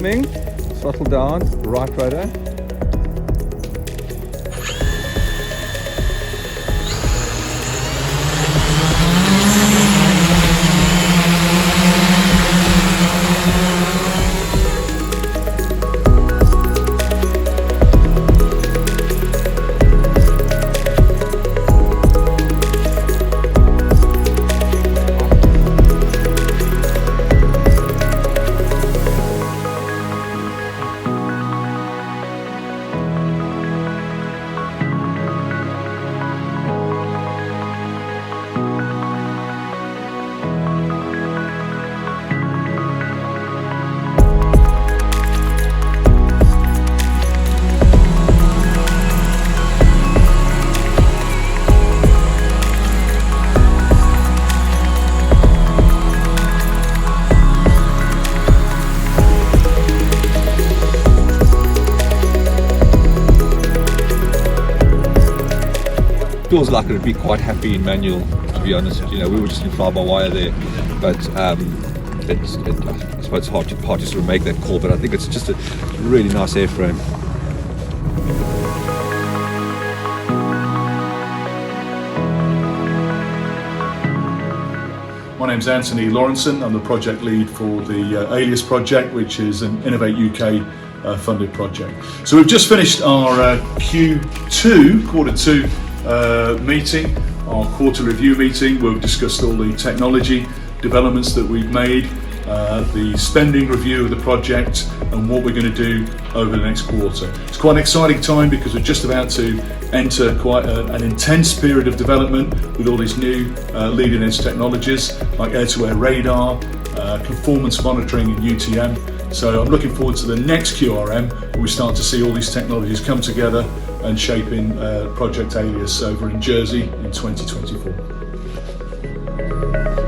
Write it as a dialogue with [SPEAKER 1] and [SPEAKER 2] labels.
[SPEAKER 1] coming. Throttle down, right rudder.
[SPEAKER 2] Feels like it would be quite happy in manual, to be honest. You know, we were just in fly-by-wire there, but I suppose it's hard to sort of make that call. But I think it's just a really nice airframe.
[SPEAKER 3] My name's Anthony Lawrenson. I'm the project lead for the ALIAS project, which is an Innovate UK funded project. So we've just finished our quarter two meeting, our quarter review meeting. We've discussed all the technology developments that we've made, the spending review of the project, and what we're going to do over the next quarter. It's quite an exciting time because we're just about to enter quite an intense period of development with all these new leading edge technologies like air-to-air radar, conformance monitoring and UTM. So I'm looking forward to the next QRM where we start to see all these technologies come together and shaping Project ALIAS over in Jersey in 2024.